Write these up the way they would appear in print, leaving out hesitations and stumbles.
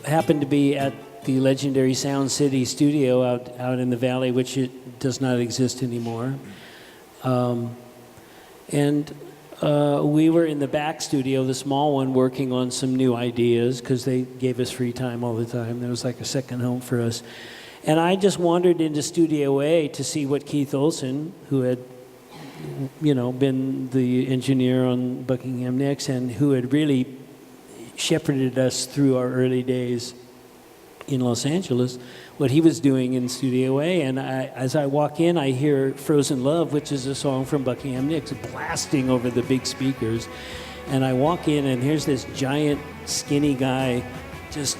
happened to be at the legendary Sound City studio out in the valley, which it does not exist anymore. We were in the back studio, the small one, working on some new ideas because they gave us free time all the time. It was like a second home for us. And I just wandered into Studio A to see what Keith Olsen, who had, been the engineer on Buckingham Nicks and who had really shepherded us through our early days in Los Angeles, what he was doing in Studio A. And as I walk in, I hear Frozen Love, which is a song from Buckingham Nicks, blasting over the big speakers. And I walk in, and here's this giant, skinny guy just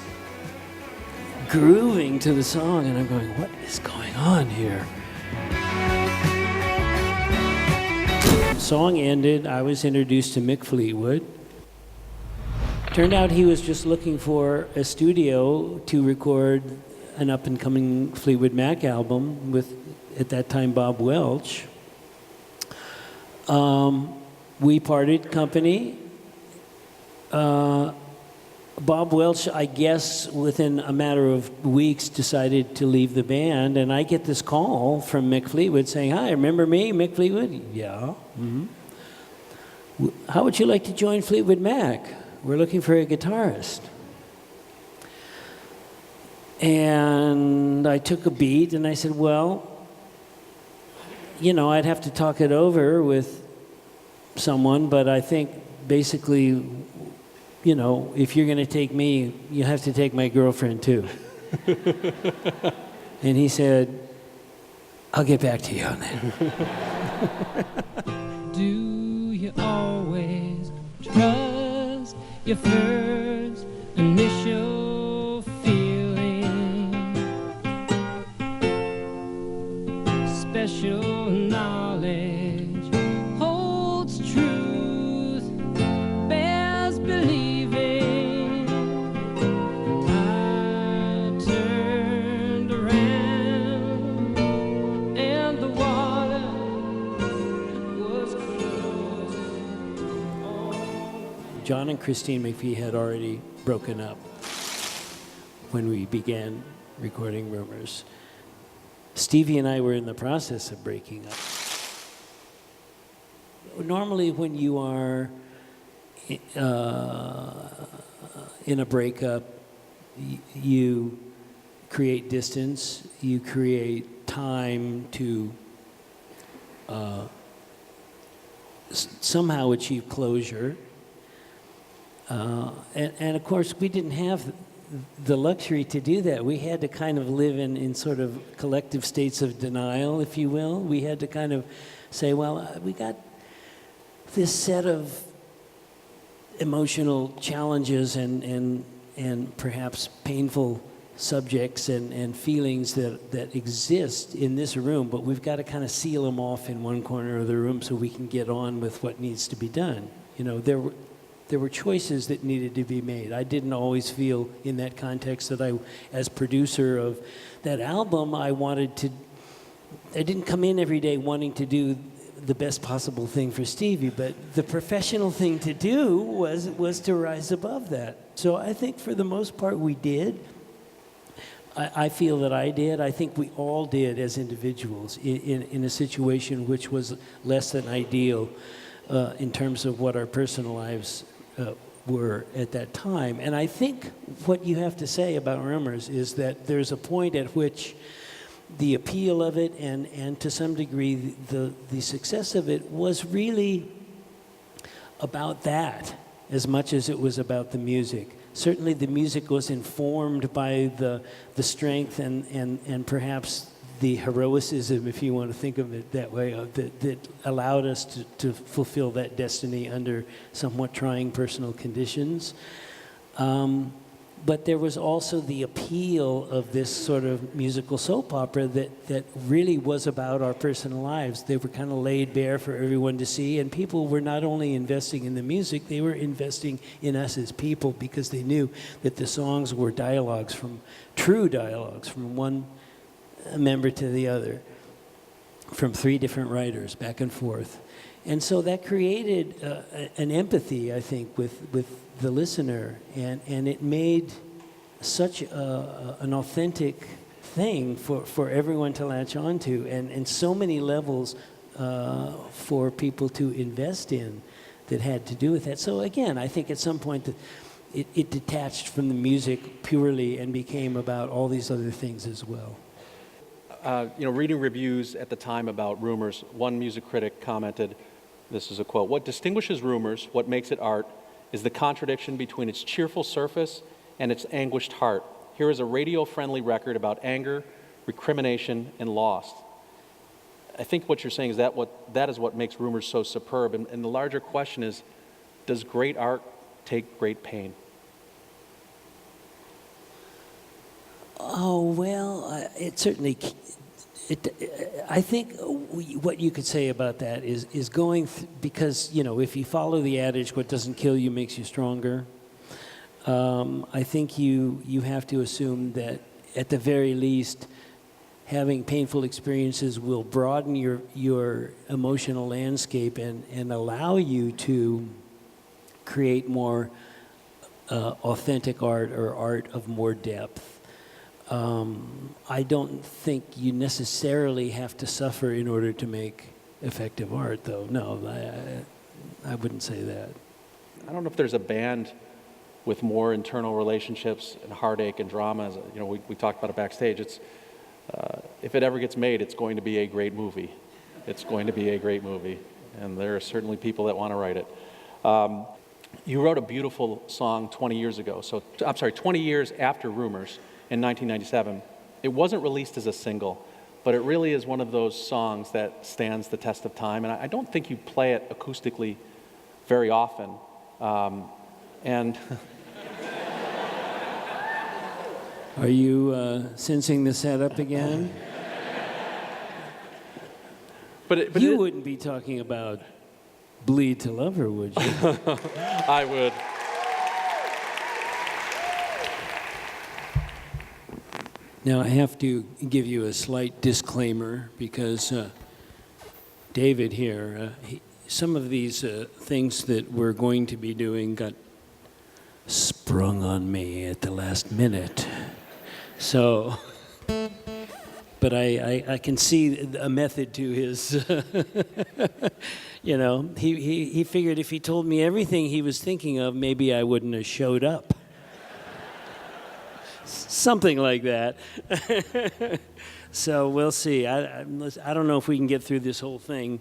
grooving to the song. And I'm going, what is going on here? The song ended. I was introduced to Mick Fleetwood. Turned out he was just looking for a studio to record an up-and-coming Fleetwood Mac album with, at that time, Bob Welch. We parted company. Bob Welch, I guess, within a matter of weeks, decided to leave the band, and I get this call from Mick Fleetwood saying, "Hi, remember me, Mick Fleetwood?" "Yeah." "Mm-hmm. How would you like to join Fleetwood Mac? We're looking for a guitarist." And I took a beat and I said, well, I'd have to talk it over with someone, but I think basically, if you're going to take me, you have to take my girlfriend too. And he said, "I'll get back to you on that." Do you always trust your first initial feeling? Special knowledge holds truth, bears believing. I turned around and the water was closed. John and Christine McVie had already broken up when we began recording Rumors. Stevie and I were in the process of breaking up. Normally when you are in a breakup, you create distance, you create time to somehow achieve closure. And of course, we didn't have the luxury to do that. We had to kind of live in sort of collective states of denial, if you will. We had to kind of say, well, we got this set of emotional challenges and perhaps painful subjects and feelings that exist in this room, but we've got to kind of seal them off in one corner of the room so we can get on with what needs to be done. There were choices that needed to be made. I didn't always feel in that context that I, as producer of that album, I didn't come in every day wanting to do the best possible thing for Stevie, but the professional thing to do was to rise above that. So I think for the most part we did. I feel that I did. I think we all did as individuals in a situation which was less than ideal in terms of what our personal lives were at that time. And I think what you have to say about Rumors is that there's a point at which the appeal of it and to some degree the success of it was really about that as much as it was about the music. Certainly the music was informed by the strength and perhaps the heroicism, if you want to think of it that way, that allowed us to fulfill that destiny under somewhat trying personal conditions. But there was also the appeal of this sort of musical soap opera that really was about our personal lives. They were kind of laid bare for everyone to see, and people were not only investing in the music, they were investing in us as people because they knew that the songs were true dialogues from one member to the other, from three different writers, back and forth. And so that created an empathy, I think, with the listener, and it made such an authentic thing for everyone to latch onto, and so many levels for people to invest in that had to do with that. So again, I think at some point that it detached from the music purely and became about all these other things as well. Reading reviews at the time about Rumors, one music critic commented, this is a quote, "What distinguishes Rumors, what makes it art, is the contradiction between its cheerful surface and its anguished heart. Here is a radio-friendly record about anger, recrimination, and loss." I think what you're saying is that is what makes Rumors so superb. And the larger question is, does great art take great pain? Oh, well, it certainly, I think what you could say about that is going, because, if you follow the adage, what doesn't kill you makes you stronger, I think you have to assume that at the very least, having painful experiences will broaden your emotional landscape and allow you to create more authentic art or art of more depth. I don't think you necessarily have to suffer in order to make effective art, though. No, I wouldn't say that. I don't know if there's a band with more internal relationships and heartache and drama. We talked about it backstage. It's if it ever gets made, it's going to be a great movie. It's going to be a great movie, and there are certainly people that want to write it. You wrote a beautiful song 20 years ago. 20 years after Rumors. In 1997. It wasn't released as a single, but it really is one of those songs that stands the test of time, and I don't think you play it acoustically very often. And Are you sensing the setup again? but you wouldn't be talking about Bleed to Love Her, would you? I would. Now, I have to give you a slight disclaimer because David here, some of these things that we're going to be doing got sprung on me at the last minute. So, but I can see a method to his, he figured if he told me everything he was thinking of, maybe I wouldn't have showed up. Something like that. So we'll see. I don't know if we can get through this whole thing,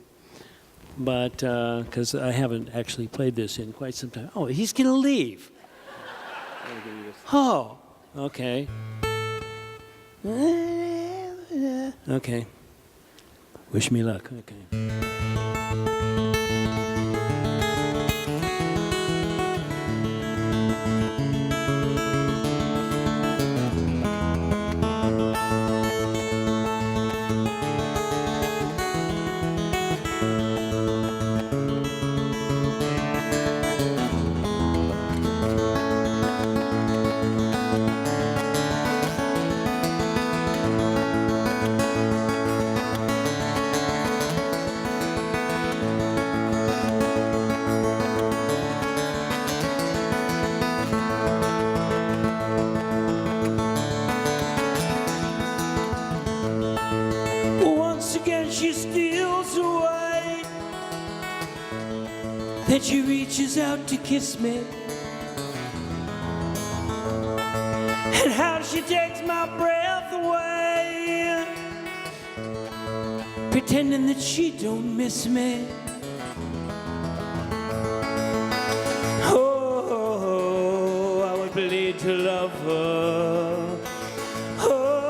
but because I haven't actually played this in quite some time. Oh, he's going to leave. Oh, okay. Okay. Wish me luck. Okay. She steals away, then she reaches out to kiss me, and how she takes my breath away, pretending that she don't miss me. Oh, I would bleed to love her. Oh,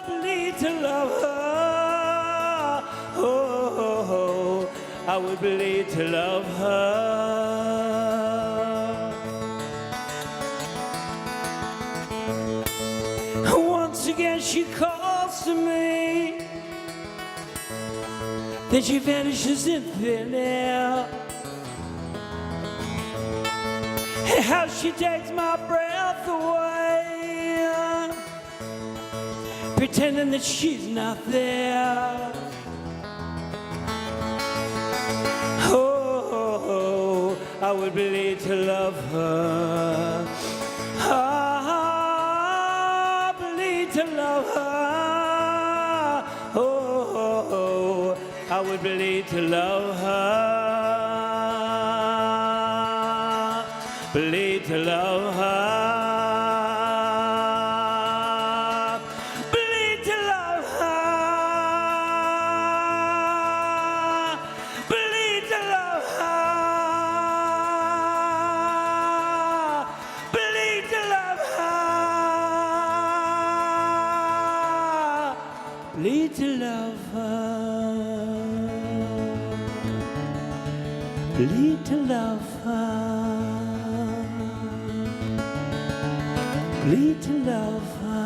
bleed to love her. I would bleed to love her. Once again she calls to me, then she vanishes in thin air, and how she takes my breath away, pretending that she's not there. I would bleed to love her. Ah, bleed to love her. Oh, I would bleed to love her. Bleed to love her. Bleed to love her. Bleed to love her. Bleed to love her. Bleed to love her. Bleed to love her. Bleed to love her.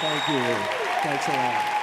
Thank you. Thanks a lot.